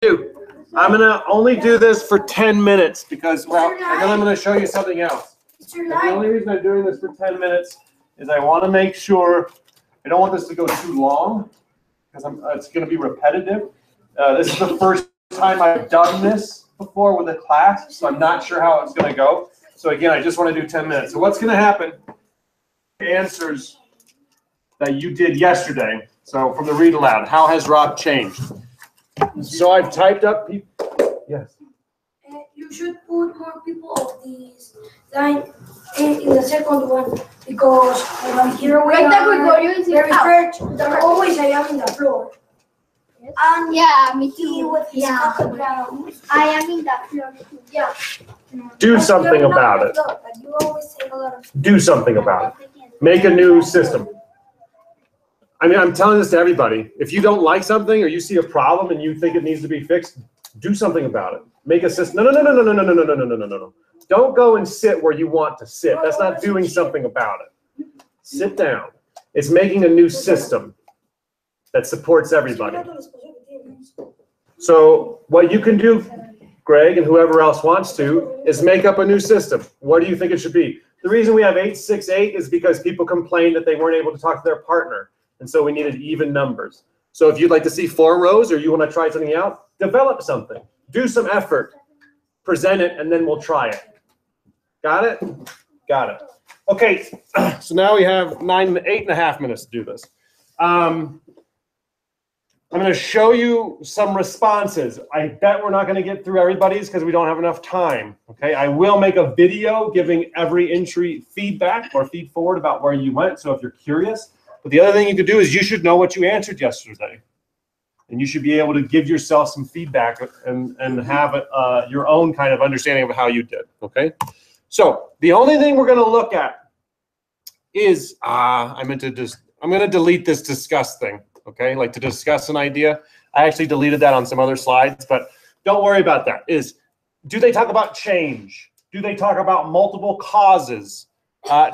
I'm gonna only do this for 10 minutes because, well, and then I'm gonna show you something else. And the only reason I'm doing this for 10 minutes is I want to make sure I don't want this to go too long because it's gonna be repetitive. This is the first time I've done this before with a class, so I'm not sure how it's gonna go. So again, I just want to do 10 minutes. So what's gonna happen? Answers that you did yesterday. So from the read aloud, how has Rob changed? So I've typed up people. Yes. You should put more people of this line in the second one because here we are the research. Always I am in the floor. Yes. Yeah, me too. Yeah. I am in the floor too. Yeah. Do something about it. You always say a lot of. Do something about it. Make a new system. I mean, I'm telling this to everybody. If you don't like something or you see a problem and you think it needs to be fixed, do something about it. Make a system. No. Don't go and sit where you want to sit. That's not doing something about it. Sit down. It's making a new system that supports everybody. So what you can do, Greg, and whoever else wants to, is make up a new system. What do you think it should be? The reason we have 868 is because people complained that they weren't able to talk to their partner. And so we needed even numbers. So if you'd like to see 4 rows or you want to try something out, develop something. Do some effort. Present it, and then we'll try it. Got it? Got it. Okay, so now we have 8.5 minutes to do this. I'm going to show you some responses. I bet we're not going to get through everybody's because we don't have enough time. Okay, I will make a video giving every entry feedback or feed forward about where you went. So if you're curious. But the other thing you could do is you should know what you answered yesterday. And you should be able to give yourself some feedback and have your own kind of understanding of how you did, okay? So the only thing we're gonna look at is, I'm going to delete this discuss thing, okay? Like to discuss an idea. I actually deleted that on some other slides, but don't worry about that. Do they talk about change? Do they talk about multiple causes?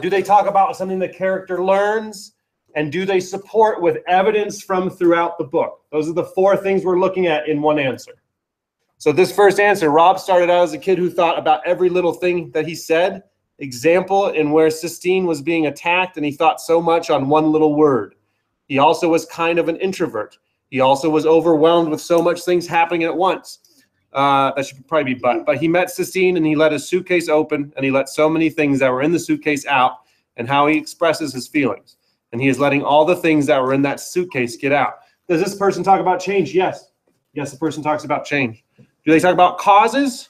Do they talk about something the character learns? And do they support with evidence from throughout the book? Those are the 4 things we're looking at in one answer. So this first answer, Rob started out as a kid who thought about every little thing that he said. Example, in where Sistine was being attacked and he thought so much on one little word. He also was kind of an introvert. He also was overwhelmed with so much things happening at once. That should probably be but he met Sistine and he let his suitcase open and he let so many things that were in the suitcase out and how he expresses his feelings. And he is letting all the things that were in that suitcase get out. Does this person talk about change? Yes. Yes, the person talks about change. Do they talk about causes?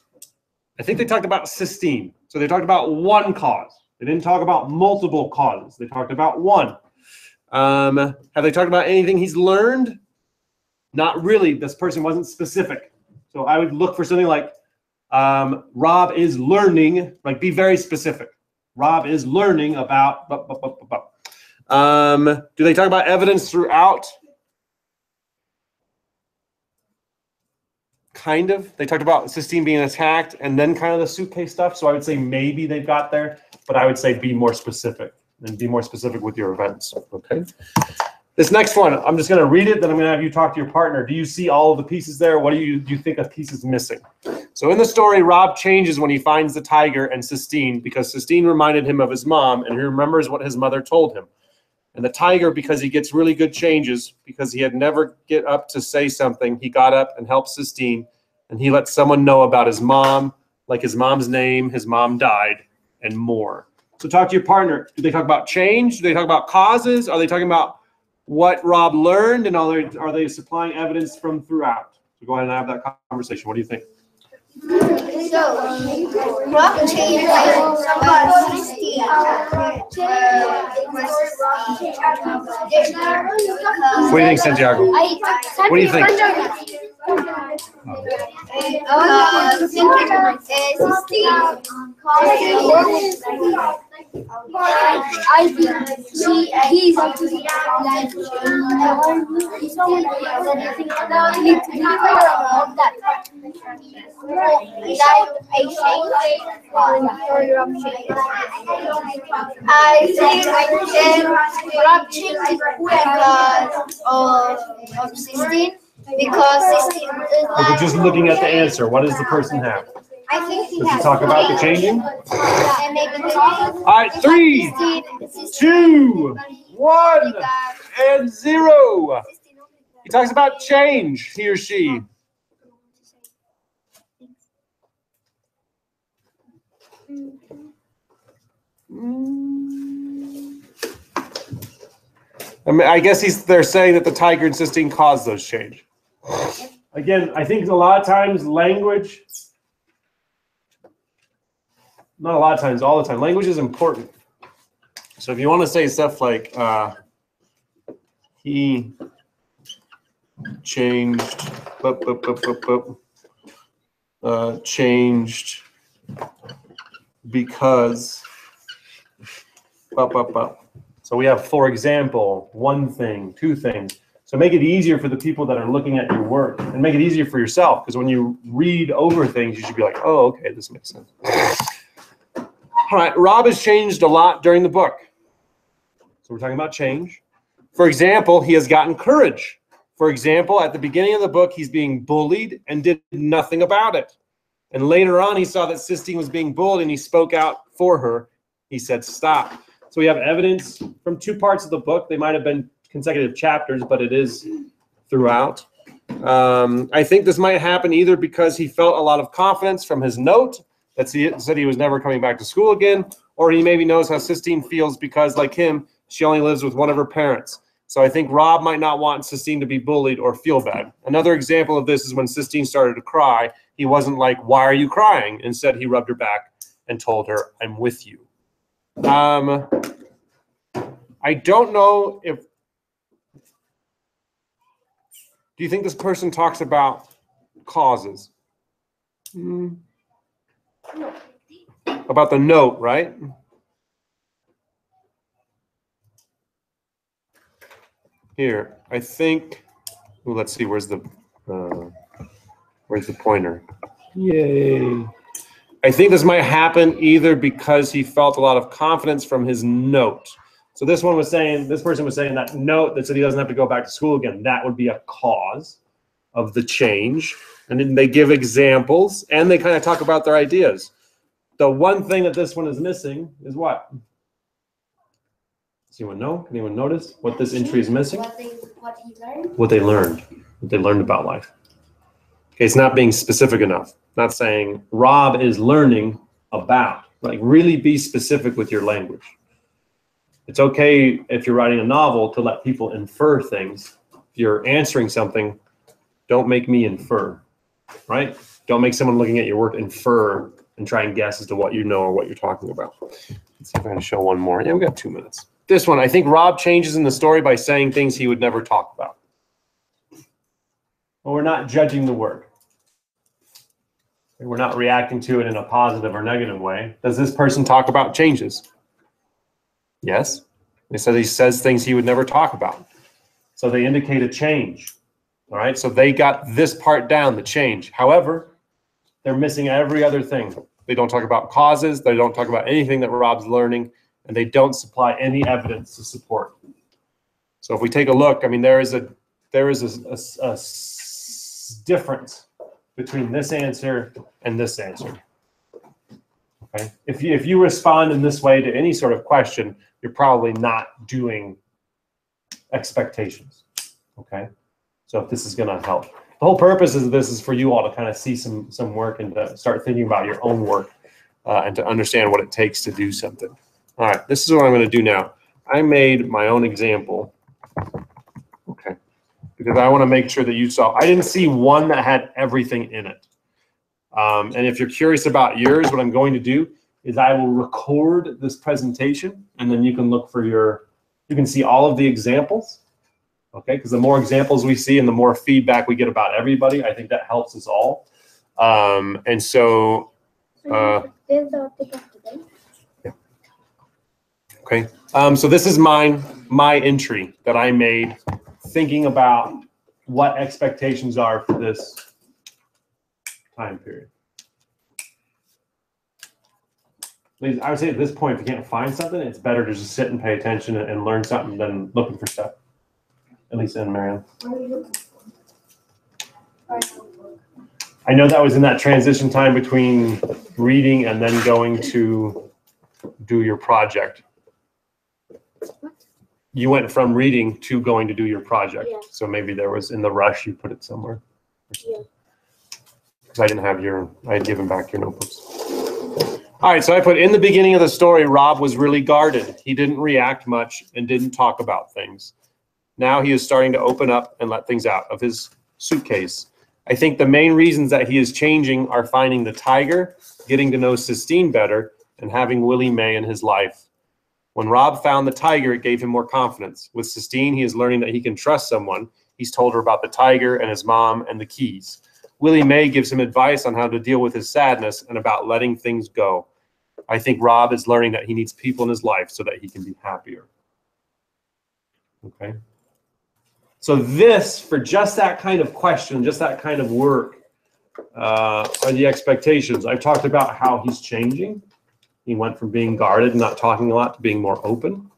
I think they talked about Sistine. So they talked about one cause. They didn't talk about multiple causes. They talked about one. Have they talked about anything he's learned? Not really. This person wasn't specific. So I would look for something like Rob is learning, like be very specific. Rob is learning about do they talk about evidence throughout? Kind of. They talked about Sistine being attacked and then kind of the suitcase stuff. So I would say maybe they've got there, but I would say be more specific and be more specific with your events. Okay. This next one, I'm just going to read it, then I'm going to have you talk to your partner. Do you see all of the pieces there? What do you think a piece is missing? So in the story, Rob changes when he finds the tiger and Sistine because Sistine reminded him of his mom and he remembers what his mother told him. And the tiger, because he gets really good changes, because he had never get up to say something, he got up and helped Sistine, and he let someone know about his mom, like his mom's name, his mom died, and more. So talk to your partner. Do they talk about change? Do they talk about causes? Are they talking about what Rob learned? And are they supplying evidence from throughout? So go ahead and have that conversation. What do you think? So, Rob changed What do you think, Santiago? What do you think? I think he's like Because 16 We're just looking at the answer. What does the person have? I think he Does he has talk about the changing? And maybe All right, 3, 2, 1, and 0. He talks about change, he or she. I mean, I guess they're saying that the tiger and Sistine caused those change. Again, I think a lot of times language, not a lot of times, all the time, language is important. So if you want to say stuff like, he changed, changed because, So we have, for example, one thing, two things. So make it easier for the people that are looking at your work, and make it easier for yourself, because when you read over things, you should be like, oh, okay, this makes sense. All right, Rob has changed a lot during the book. So we're talking about change. For example, he has gotten courage. For example, at the beginning of the book, he's being bullied and did nothing about it. And later on, he saw that Sistine was being bullied and he spoke out for her. He said, stop. So we have evidence from two parts of the book. They might have been consecutive chapters, but it is throughout. I think this might happen either because he felt a lot of confidence from his note that said he was never coming back to school again, or he maybe knows how Sistine feels because, like him, she only lives with one of her parents. So I think Rob might not want Sistine to be bullied or feel bad. Another example of this is when Sistine started to cry. He wasn't like, why are you crying? Instead, he rubbed her back and told her, I'm with you. I don't know if, do you think this person talks about causes? About the note, right? Here, I think, well, let's see, where's the pointer? Yay. I think this might happen either because he felt a lot of confidence from his note. So this person was saying that note that said he doesn't have to go back to school again, that would be a cause of the change. And then they give examples and they kind of talk about their ideas. The one thing that this one is missing is what? Does anyone know? Can anyone notice what this entry is missing? What he learned. What they learned about life. Okay, it's not being specific enough. Not saying Rob is learning about. Like, really be specific with your language. It's okay if you're writing a novel to let people infer things. If you're answering something, don't make me infer, right? Don't make someone looking at your work infer and try and guess as to what you know or what you're talking about. Let's see if I can show one more. Yeah, we got 2 minutes. This one, I think Rob changes in the story by saying things he would never talk about. Well, we're not judging the word. We're not reacting to it in a positive or negative way. Does this person talk about changes? Yes. They said he says things he would never talk about. So they indicate a change. All right. So they got this part down, the change. However, they're missing every other thing. They don't talk about causes. They don't talk about anything that Rob's learning, and they don't supply any evidence to support. So if we take a look, I mean, there is a difference between this answer and this answer. Okay. If you respond in this way to any sort of question, you're probably not doing expectations. Okay. So if this is going to help, the whole purpose of this is for you all to kind of see some work and to start thinking about your own work and to understand what it takes to do something. All right, this is what I'm going to do now. I made my own example. Okay. Because I want to make sure that you saw. I didn't see one that had everything in it. And if you're curious about yours, what I'm going to do is I will record this presentation, and then you can look for you can see all of the examples. Okay, because the more examples we see and the more feedback we get about everybody, I think that helps us all. And so, yeah. Okay, so this is my entry that I made, thinking about what expectations are for this time period. Please, I would say at this point, if you can't find something, it's better to just sit and pay attention and learn something than looking for stuff. At least in Marianne. What are you looking for? I know that was in that transition time between reading and then going to do your project. You went from reading to going to do your project. Yeah. So maybe there was, in the rush, you put it somewhere. Yeah. Because I didn't have I had given back your notebooks. All right, so I put in the beginning of the story, Rob was really guarded. He didn't react much and didn't talk about things. Now he is starting to open up and let things out of his suitcase. I think the main reasons that he is changing are finding the tiger, getting to know Sistine better, and having Willie Mae in his life. When Rob found the tiger, it gave him more confidence. With Sistine, he is learning that he can trust someone. He's told her about the tiger and his mom and the keys. Willie Mae gives him advice on how to deal with his sadness and about letting things go. I think Rob is learning that he needs people in his life so that he can be happier. Okay. So this, for just that kind of question, just that kind of work, are the expectations. I've talked about how he's changing. He went from being guarded and not talking a lot to being more open.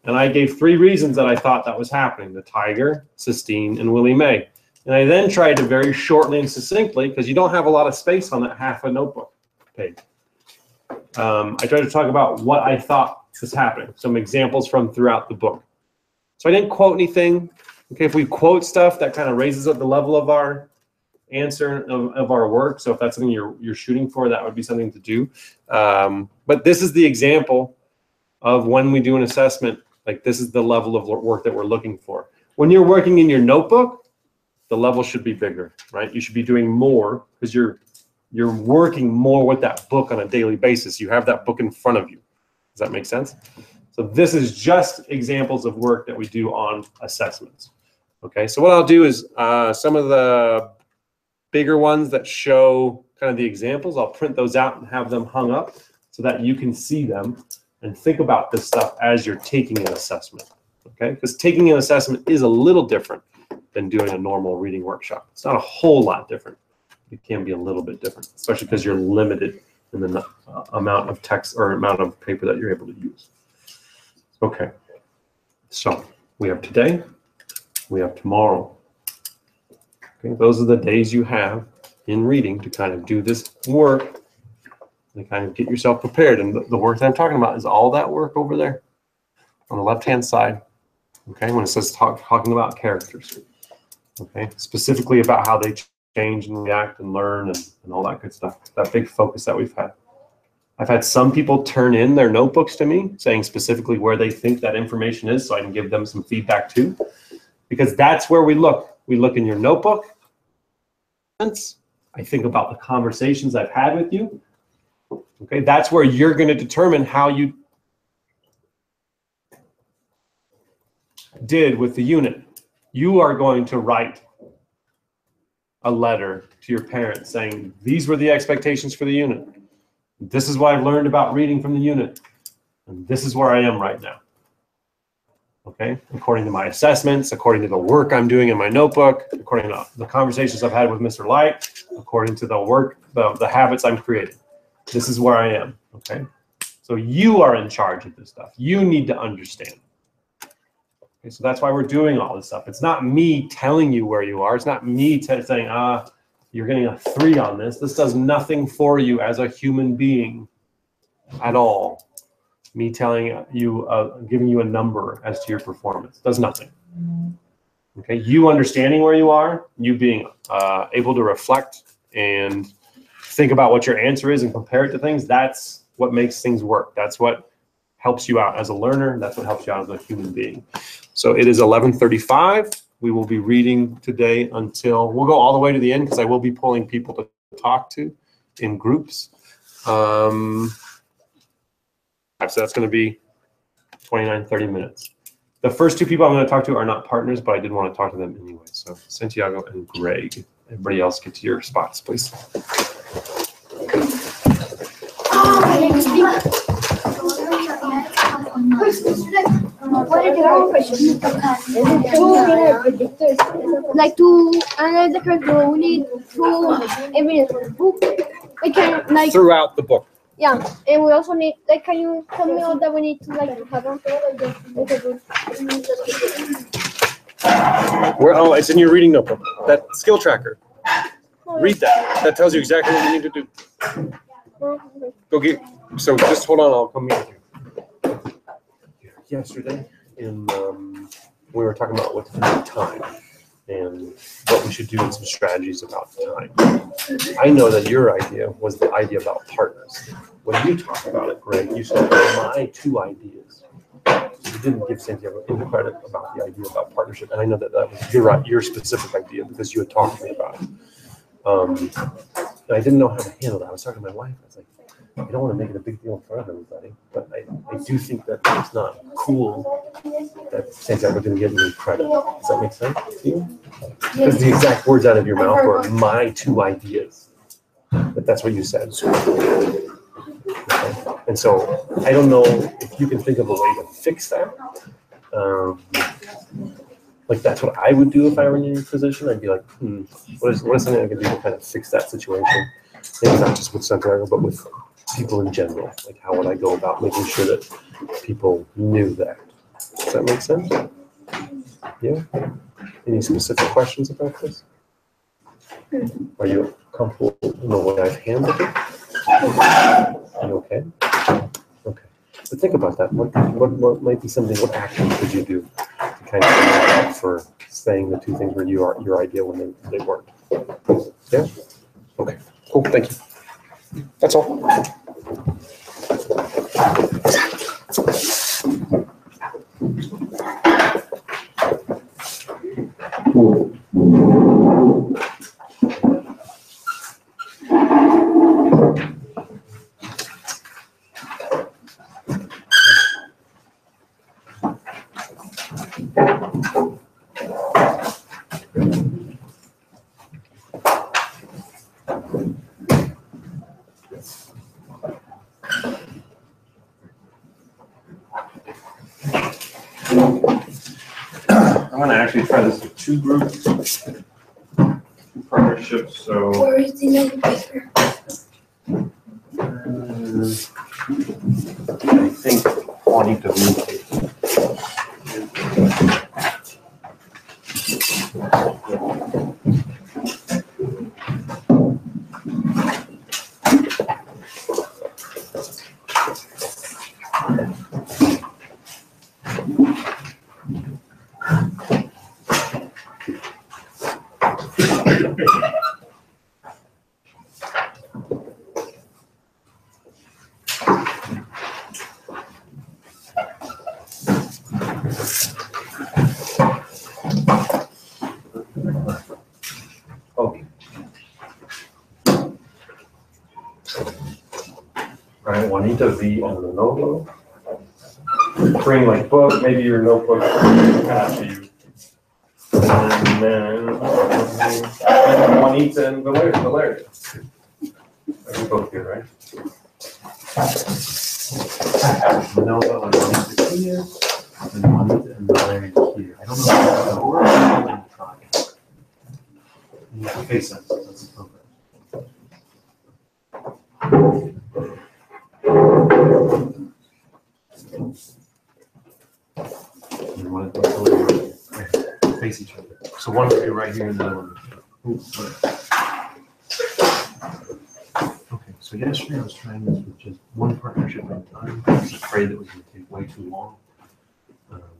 And I gave 3 reasons that I thought that was happening: the tiger, Sistine, and Willie Mae. And I then tried to very shortly and succinctly, because you don't have a lot of space on that half a notebook page. I tried to talk about what I thought was happening, some examples from throughout the book. So I didn't quote anything. Okay, if we quote stuff, that kind of raises up the level of our answer of our work. So if that's something you're shooting for, that would be something to do. But this is the example of when we do an assessment, like this is the level of work that we're looking for. When you're working in your notebook, the level should be bigger, right? You should be doing more because you're working more with that book on a daily basis. You have that book in front of you. Does that make sense? So this is just examples of work that we do on assessments. Okay, so what I'll do is some of the bigger ones that show kind of the examples, I'll print those out and have them hung up so that you can see them and think about this stuff as you're taking an assessment. Okay, because taking an assessment is a little different than doing a normal reading workshop. It's not a whole lot different. It can be a little bit different, especially because you're limited in the amount of text or amount of paper that you're able to use. Okay, so we have today, we have tomorrow. Okay, those are the days you have in reading to kind of do this work and kind of get yourself prepared. And the work that I'm talking about is all that work over there on the left-hand side. Okay, when it says talking about characters. Okay, specifically about how they change and react and learn and all that good stuff. That big focus that we've had. I've had some people turn in their notebooks to me saying specifically where they think that information is so I can give them some feedback too. Because that's where we look. We look in your notebook. I think about the conversations I've had with you. Okay, that's where you're going to determine how you did with the unit. You are going to write a letter to your parents saying, these were the expectations for the unit. This is what I've learned about reading from the unit. And this is where I am right now. Okay, according to my assessments, according to the work I'm doing in my notebook, according to the conversations I've had with Mr. Light, according to the work, the habits I'm creating. This is where I am, okay? So you are in charge of this stuff. You need to understand. Okay, so that's why we're doing all this stuff. It's not me telling you where you are. It's not me saying, you're getting a 3 on this. This does nothing for you as a human being at all. Me telling you, giving you a number as to your performance does nothing. Okay, you understanding where you are, you being able to reflect and think about what your answer is and compare it to things, that's what makes things work. That's what helps you out as a learner. That's what helps you out as a human being. So it is 11:35. We will be reading today until, we'll go all the way to the end because I will be pulling people to talk to in groups. So that's going to be 29, 30 minutes. The first 2 people I'm going to talk to are not partners, but I did want to talk to them anyway. So Santiago and Greg. Everybody else get to your spots, please. Like to analyze the character, we need to evidence from the book. We can like Throughout the book. yeah, and we also need like, can you tell me all that we need to like have on? Where? Oh, it's in your reading notebook. That skill tracker. Read that. That tells you exactly what you need to do. Go get. So just hold on. I'll come meet you. Yesterday, we were talking about what to do with time and what we should do and some strategies about time. I know that your idea was the idea about partners. When you talked about it, Greg, you said my 2 ideas. You didn't give Santiago any credit about the idea about partnership, and I know that that was your specific idea because you had talked to me about it. And I didn't know how to handle that. I was talking to my wife. I was like, I don't want to make it a big deal in front of everybody, but I do think that it's not cool that Santiago didn't give me credit. Does that make sense to you? Because the exact words out of your mouth were my 2 ideas. But that's what you said. Okay. And so I don't know if you can think of a way to fix that. Like that's what I would do if I were in your position. I'd be like, what is something I can do to kind of fix that situation? Maybe not just with Santiago, but with people in general. Like how would I go about making sure that people knew that? Does that make sense? Yeah? Any specific questions about this? Are you comfortable in the way I've handled it? Are you okay? Okay. But think about that. What might be something, what actions could you do to kind of make up for saying the 2 things where your idea when they weren't? Yeah? Okay. Cool. Thank you. That's all. I'm going to actually try this with 2 groups, 2 partnerships. So Where is the other paper? I think Juanita moved it. Okay. All right, Juanita V on the notebook. Bring like book, maybe your notebook kind to you. And then Juanita and Valeria. We're both here, right? Nova and Juanita here, and Juanita and Valeria here. I don't know if that's the word. You have to face us. That's the program. You want to face each other. So one of you right here and the other one. Okay, so yesterday I was trying this with just 1 partnership at a time. I was afraid that was going to take way too long.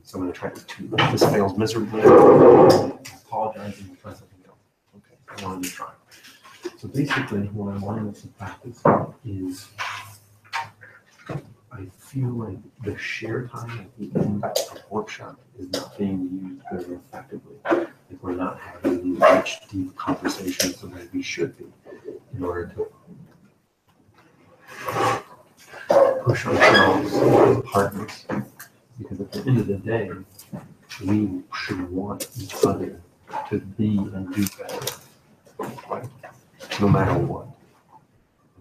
So I'm going to try it 2. If this fails miserably, I apologize and we'll try something else. Okay, I wanted to try. So basically, what I wanted us to practice is I feel like the share time at the end of the workshop is not being used very effectively. If we're not having these rich, deep conversations the way we should be in order to push ourselves as partners. Because at the end of the day, we should want each other to be and do better, right? No matter what.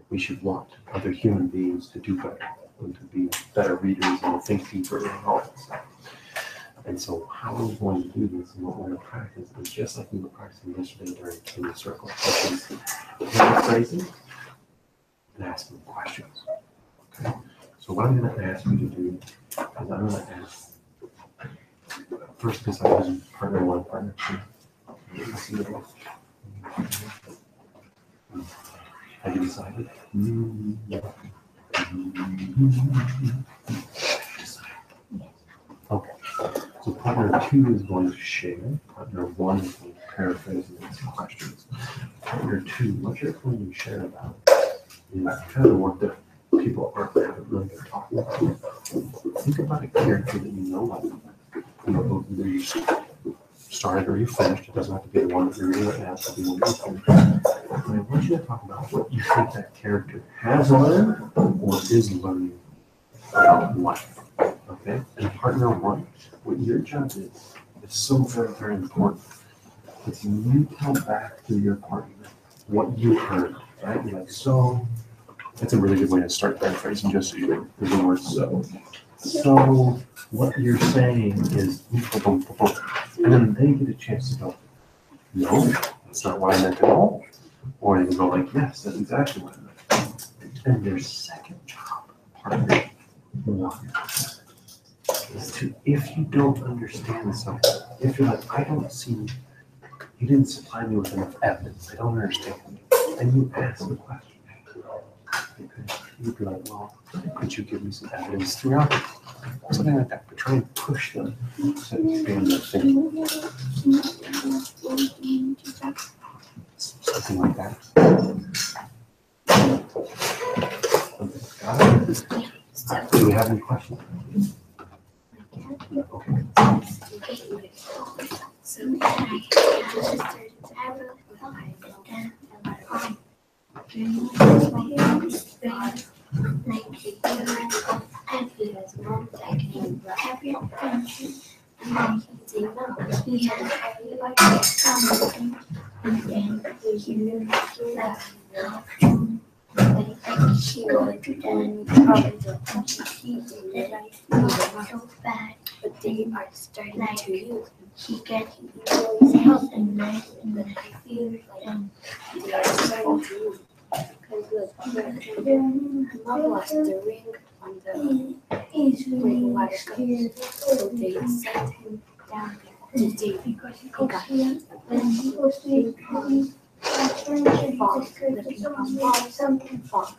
We should want other human beings to do better and to be better readers and to think deeper and all that stuff. And so how we're going to do this and what we're going to practice is just like we were practicing yesterday during the circle, which is paraphrasing and asking questions. Okay? So what I'm going to ask you to do is I'm going to ask, first because I was partner 1, partner 2. Have you decided? Okay. So partner 2 is going to share. Partner 1 is going to paraphrase and answer questions. Partner 2, what you're going to share about is kind of the work that people haven't really been talking about. Think about a character that you know about. You know, whether you started or you finished. It doesn't have to be the one that you're reading right now. It could be one that you finished. And I want you to talk about what you think that character has learned or is learning about life. Okay? And partner 1, what your job is so very, very important. It's you tell back to your partner what you heard, right? You're like, so, that's a really good way to start paraphrasing, just so you know, the word so. So, what you're saying is, and then they get a chance to go, no, that's not what I meant at all. Or they can go like, yes, that's exactly what I meant. And their second job, partner 1, is to, if you don't understand something, if you're like, I don't see, you didn't supply me with enough evidence, I don't understand, and you ask the question. You'd be like, well, could you give me some evidence throughout it? Something like that, but try and push them to expand their thinking. Something like that. Got it? Do we have any questions? Okay. But they are starting to use. He gets always help and nice, and then I feel like they are starting to use. Because look, Mom lost the ring on the ring water cup, so they sent him down to see because he got hit. Then he was doing falls, the ping pong ball, something falls. So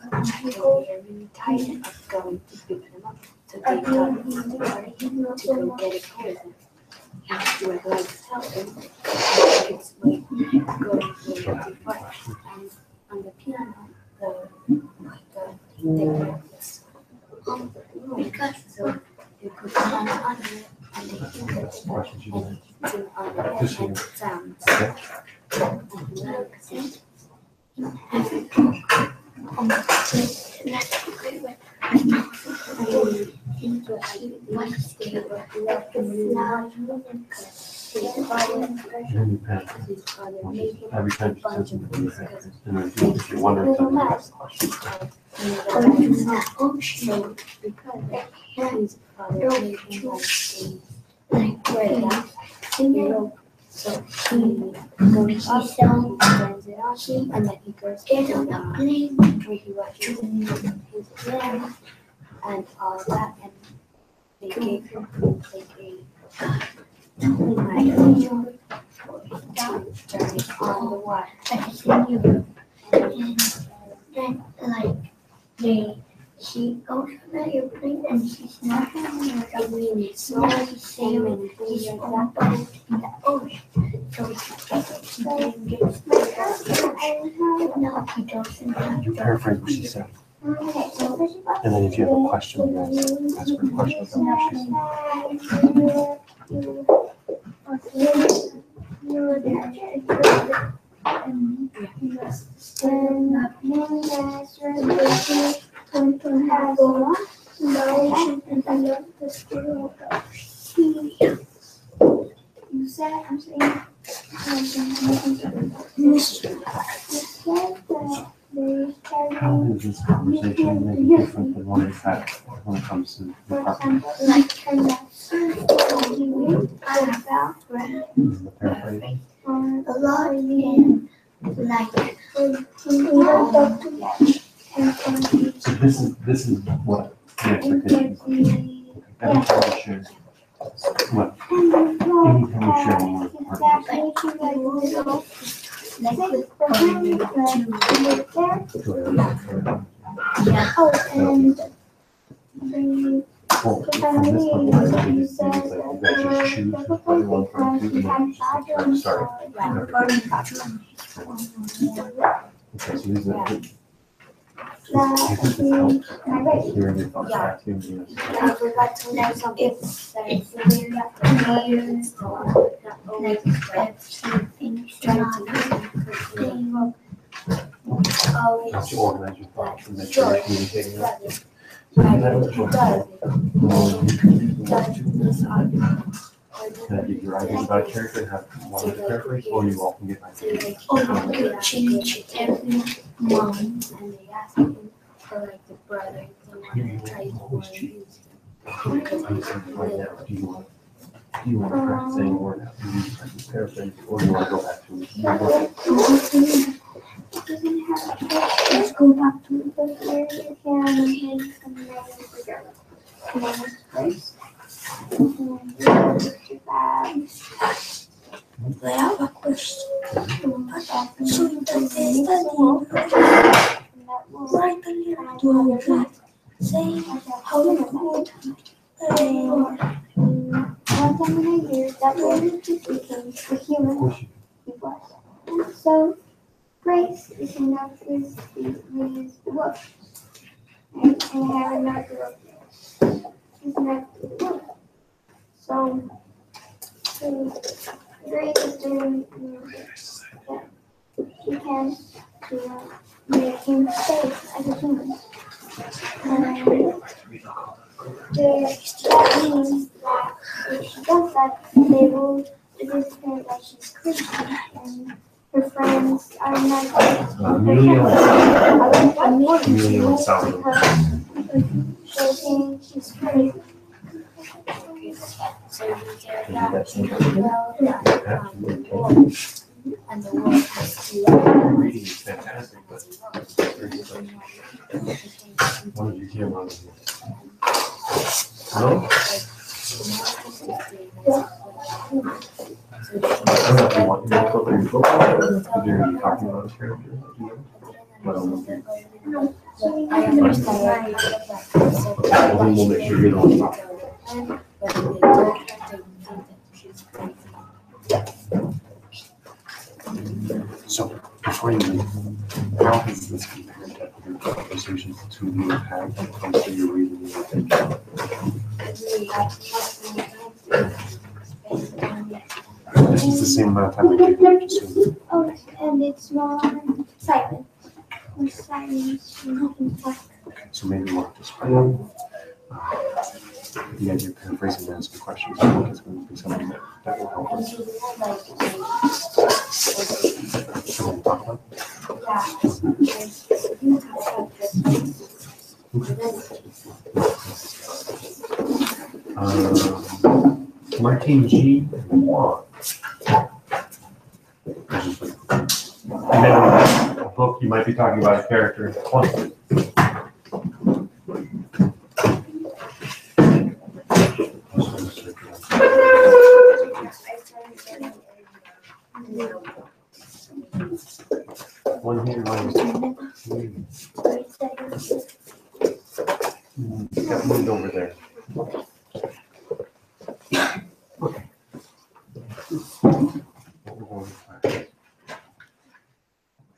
they are really tired of going to pick them up. So they thought it was hard to go get it home. And my legs help him. It's like going too far. And on the piano, the because so they put the piano under it and they hit it and sing on the head and it sounds. Every time she says something in your head, and then if you wonder if that's the question. So he goes up, turns it on, and then he goes down the plane where he watches his land and all that, and they gave him like a turn it on the water. And then like she goes on the airplane and she's not having her meaning. So he's saying he's on that boat in the ocean. So he didn't get smacked. No, he doesn't have You paraphrase what she said. And then if you have a question, you guys ask her a question about what she said. Going to have a motion and I love the school of you said I'm saying How is this conversation make it different than what it's at when it comes to the paraphrase? A lot in like So this is what the expectation is. Every time we share, what? Anytime we share one word, partners, like with Yeah. Oh, and the Well, from this point, I think it's like you guys just choose the party one, party two, and then just take care of start. Okay, so these are. Do you think this helps? Hearing your thoughts back to you. I forgot to like if Once you organize your thoughts and make sure you're communicating it. Can I give your ideas about character and have one of the characters, or you all can get my ideas? Change every month and they ask him for like the brother. You always cheat. I'm saying right now, do you want to practice saying a word out? Do you practice paraphrase, or do you want to go back to it? Let's go back to the here you can hit some I have a question. So in the test, write a little diagram saying how you would one time in a year that will became a human he was. So Grace is enough is the book. And I have another book. It's not the book. So Grace is doing that she can to make him safe as a human. And that means that if she does that, they will disappear that she's crazy and her friends are not Amelia and Sally. they think she's crazy. So you get that and the world has to Reading is fantastic, but what did you hear about it? No? I don't know if you want to go there, you're talking about a character. I understand. Well, then we'll make sure you're the one talking. So, before you leave, how has this compared to other conversations the two of you have had when it comes to your reading and your thinking? This is the same amount of time I gave you, just so. Oh, and it's more silent. More silence, nothing talk. Okay, so maybe we'll have to spread out. The idea of paraphrasing and asking questions, I think is going to be something that will help us. So we'll talk about Martin G. Juan. And then a book, you might be talking about a character. One here, one here. Got moved over there. Okay. What we're going to practice.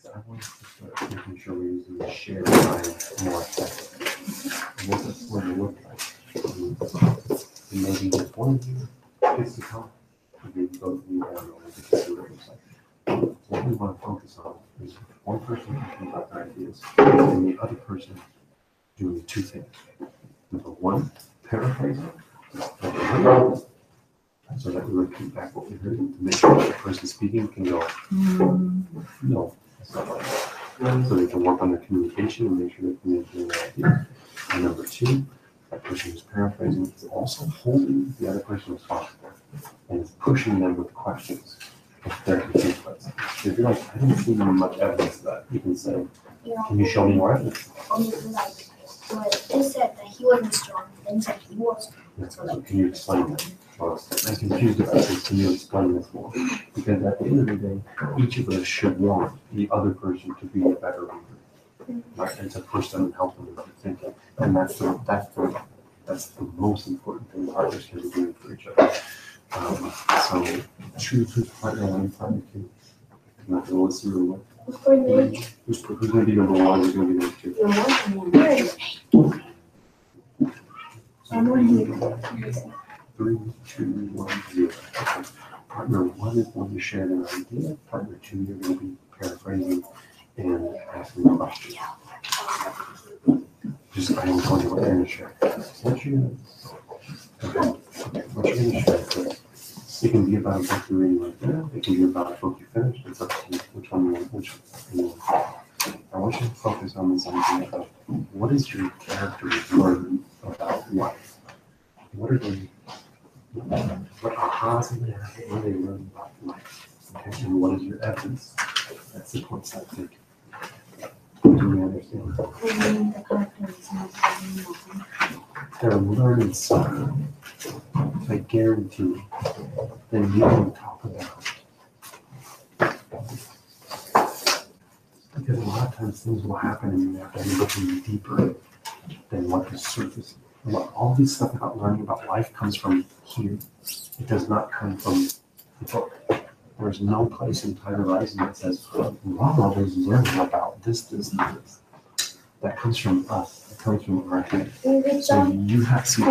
I want to start making sure we're using the shared time more effectively. And what this is going to look like. And maybe just one of you gets to talk. And maybe both of you, I don't know, we can see what it looks like. What we want to focus on is one person thinking about their ideas and the other person doing two things. Number one, paraphrasing. So that we repeat back what we heard to make sure that the person speaking can go, no, that's not like that. So they can work on their communication and make sure they're communicating their idea. And number two, that person who's paraphrasing is also holding the other person responsible and is pushing them with questions if they're confused by something. If you're like, I didn't see much evidence of that, you can say, can you show me more evidence? They said that he wasn't strong, then said he was. So can you explain that? Well, I'm confused about this. Can you explain this more? Because at the end of the day, each of us should want the other person to be a better leader. Right? And to push them and help them with their thinking. And that's the most important thing partners can be doing for each other. So choose who's partner one, partner two. I'm not gonna listen to what. Who's gonna be number one, who's gonna be number two? Someone here. 3, 2, 1, 0. Partner one is going to share their idea. Partner two, you're going to be paraphrasing and asking a question. Just I am telling you what you're going to share. What you what you're going to share. It can be about a book you're reading right now. It can be about a book you finished. It's up to you which one you want. Which you want. I want you to focus on this idea of what is your character learn about life. What ahas in there? What are they learning about life? Okay, and what is your evidence that supports that thinking? Do we understand? They're learning something. I guarantee you. Then you can talk about it. Because a lot of times things will happen and you have to be looking deeper than what the surface. All this stuff about learning about life comes from here. It does not come from the book. There's no place in Tiger Rising that says, wow, there's learning about this, and this. That comes from us. It comes from our head. So you have to.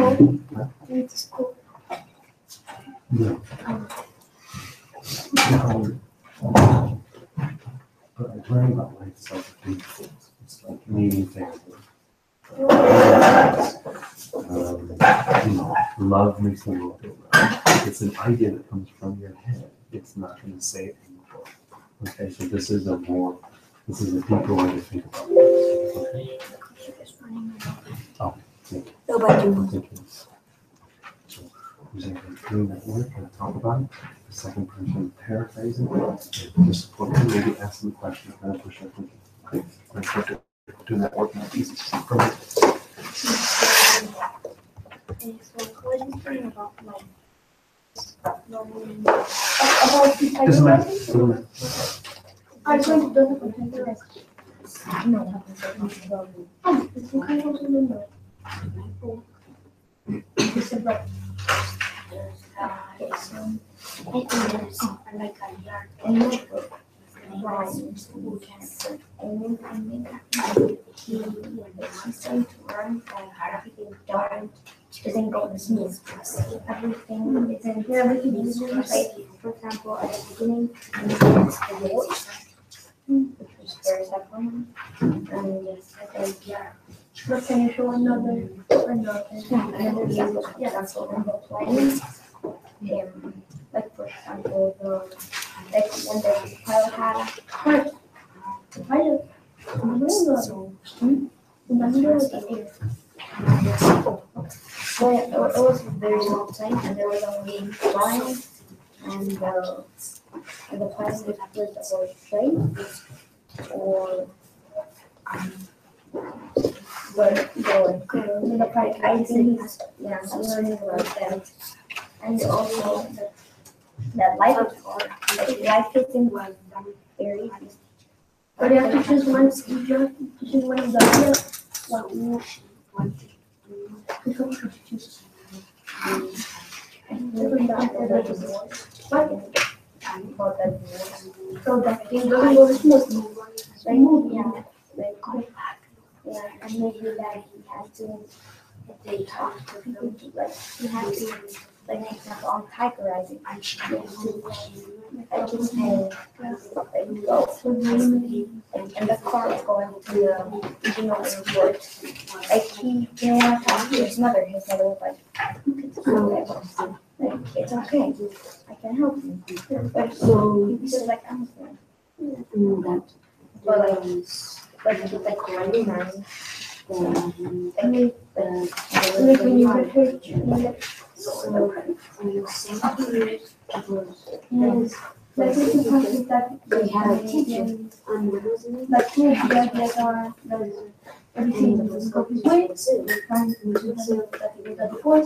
No. But learning about life is like big things. It's like meeting family. Love makes the world go round. It's an idea that comes from your head. It's not going to say it in the book. Okay, so this is a deeper way to think about this. Okay. Oh, thank you. Thank you. So, who's doing that work? Going to talk about it. The second person paraphrasing. Just support them. Maybe ask them questions. Kind of push their thinking. Okay. Let's look at doing that work. Not easy. From it. Okay, so what is it about life? Doesn't matter. Doesn't matter. I'm going to do the content the rest. No. Oh, it's okay. I don't remember. It's about. Okay, so I think there's like a yard and notebook. Right. And then I make he's starting to learn like everything done. She doesn't go to school. Everything is in here. Everything is like, for example, at the beginning, it's the watch, which was very separate. And yes, okay, yeah. But can you show another? Yeah, that's what I'm playing. Like for example, like when the pilot had a heart. The pilot. Well, it was a very small plane, and there was only flying, and the pilot was plane, or but the pilot, I think I'm learning about that, and also that life is hard. Like life isn't very easy. But you have to choose one. You have to choose one of the ideas. Which one should you choose? So that thing doesn't go smoothly. Yeah, and maybe that he has to, if they talk to him, like he has to, like an example on Tiger Rising, I just pay, like go, and the car is going to the airport. Like he didn't want to talk to his mother. His mother was like it's okay, I can help you. But he was like, I'm fine. But he's like running around. Like when you would hurt you. Like we can talk with that. They had a teacher. Like two ideas are everything is going his way. Trying to do that he did that before.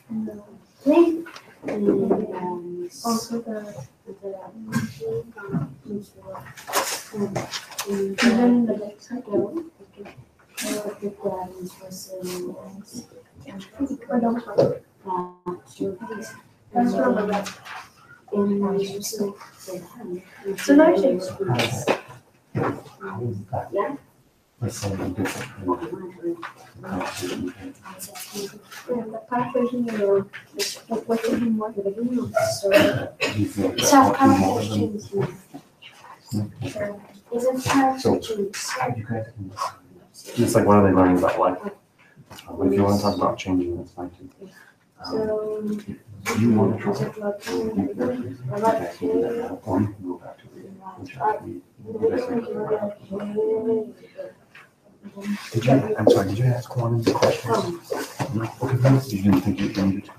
And And Also the and then the next cycle. Or don't worry. That's from the red. So nice. Yeah. Let's say a different. The packaging, what do you want? You feel like Self-confidence. So, you guys can, it's like, what are they learning about life? If you want to talk about changing, that's fine too. If you want to try, you guys can do that now, or you can go back to reading. You guys can- Did you, I'm sorry, did you ask one of the questions? No, okay, you didn't think you needed to?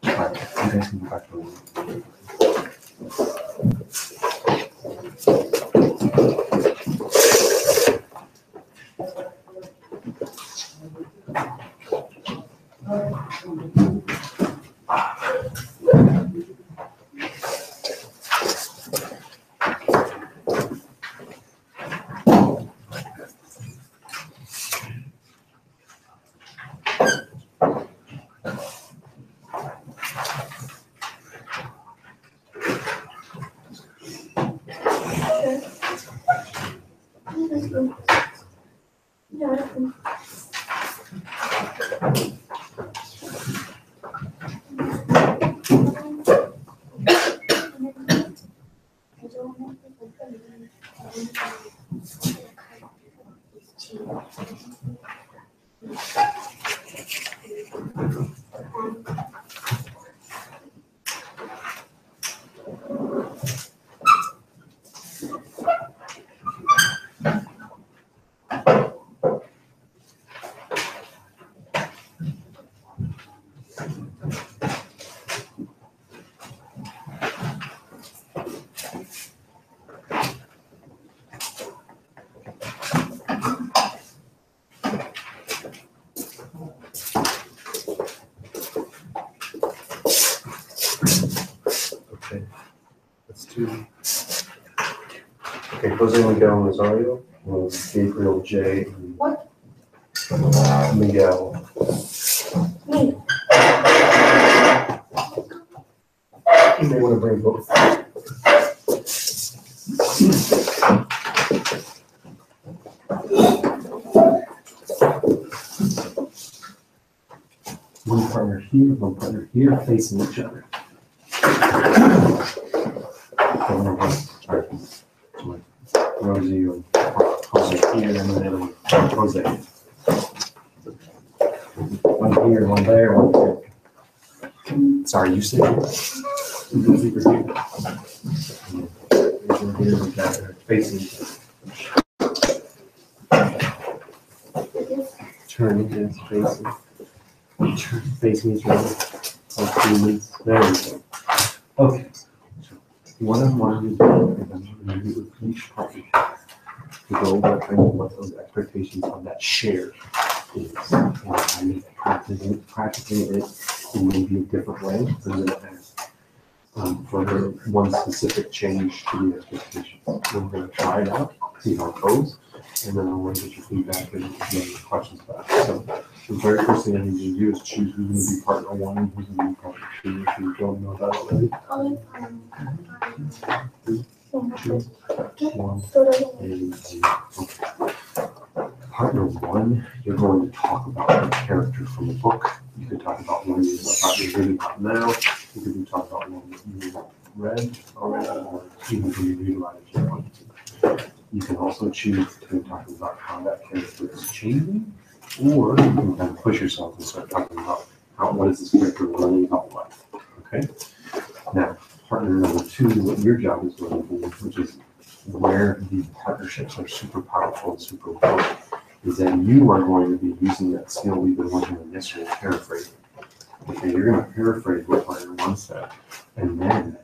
Alright, you guys can go back to reading. Okay, let's do. Okay, Jose Miguel Rosario, Gabriel J. and What? Miguel. Me. You may want to bring both. One partner here facing each other. Rosie or Jose here, and then Jose. One here, one there, one here. Sorry, you said you here. Here, we got her facing each other. Turn against facing. Turn facing each other. Like humans. There we go. Okay. What I'm wanting to do is I'm going to meet with each partner to go over kind of what those expectations of that share is. And I need to practicing it in maybe a different way. I'm going to ask for one specific change to the expectations. We're going to try it out, see how it goes, and then I want to get your feedback and get questions back. So the very first thing I need you to do is choose who's going to be partner one and who's going to be partner two, if you don't know that already. One, and partner one, you're going to talk about the character from the book. You could talk about one you're reading about now. You could talk about one that you read already, or even who you read about if you want to. You can also choose to talk about how that character is changing, or you can kind of push yourself and start talking about what is this character learning about life. Okay? Now, partner number two, what your job is going to be, which is where the partnerships are super powerful and super important, is that you are going to be using that skill we've been working on yesterday, paraphrasing. Okay, you're going to paraphrase what partner one said, and then,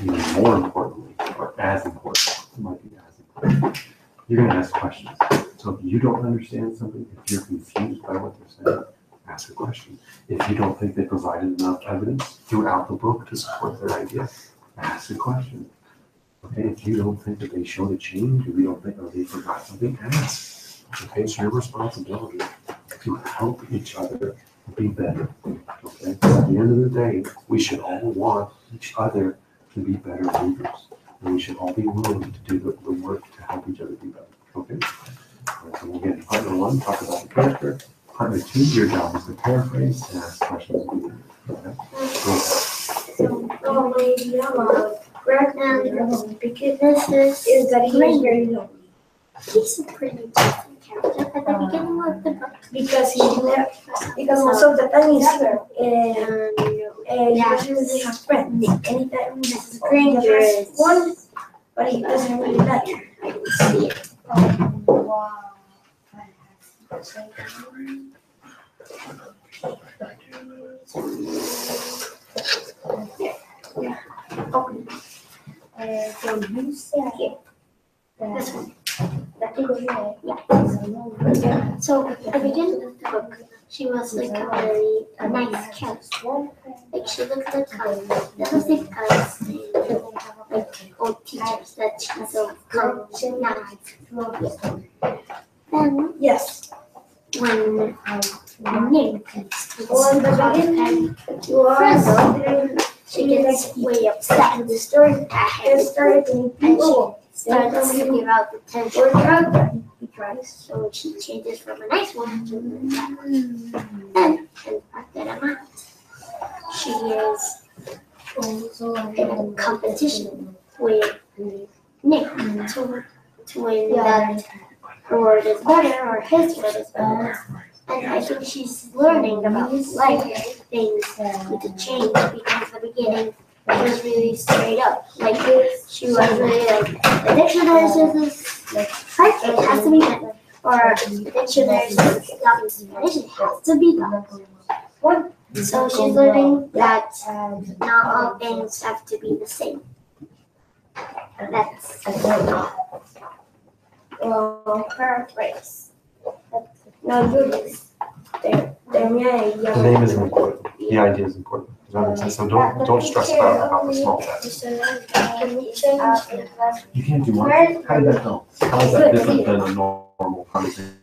even more importantly, or as important, it might be as important, you're going to ask questions. So if you don't understand something, if you're confused by what they're saying, ask a question. If you don't think they provided enough evidence throughout the book to support their idea, ask a question. Okay, if you don't think that they showed a change, or you don't think or they forgot something, ask. Okay, it's your responsibility to help each other be better. Okay, at the end of the day, we should all want each other to be better leaders. And we should all be willing to do the work to help each other be better. Okay? All right, so we'll get partner one, talk about the character. Partner two, your job is to paraphrase and ask questions. Okay? Go ahead. Greg because is that he is very lonely. He's a pretty decent character at the beginning of the book. Because most of the time he's he doesn't really have friends. Anytime strangers, one, but he doesn't really like it. I can see it. So you said This one. that it was right. Yeah. So at the beginning of the book, she was like a nice character. Like she looked like there was these guys like old teachers that she so nice. Then Yes. when Nick Well, in the beginning, friends, she gets way upset. the story And started to she people. starts to give out the tension. Or drug he tries. So she changes from a nice one to a bad one. And after that amount, she is in a competition with Nick to win that her word is better or his word is better. And I think she's learning about life, things need to change because at the beginning it was really straight up. Like she was really like the dictionary says this right, it has to be done. Or the dictionary says stop in Spanish, it has to be done. So she's learning that not all things have to be the same. That's paraphrase. No, The name is important. The idea is important. Does that make sense? So don't stress about the small text. Can we change You can't do one. How did that go? How is that different than a normal conversation?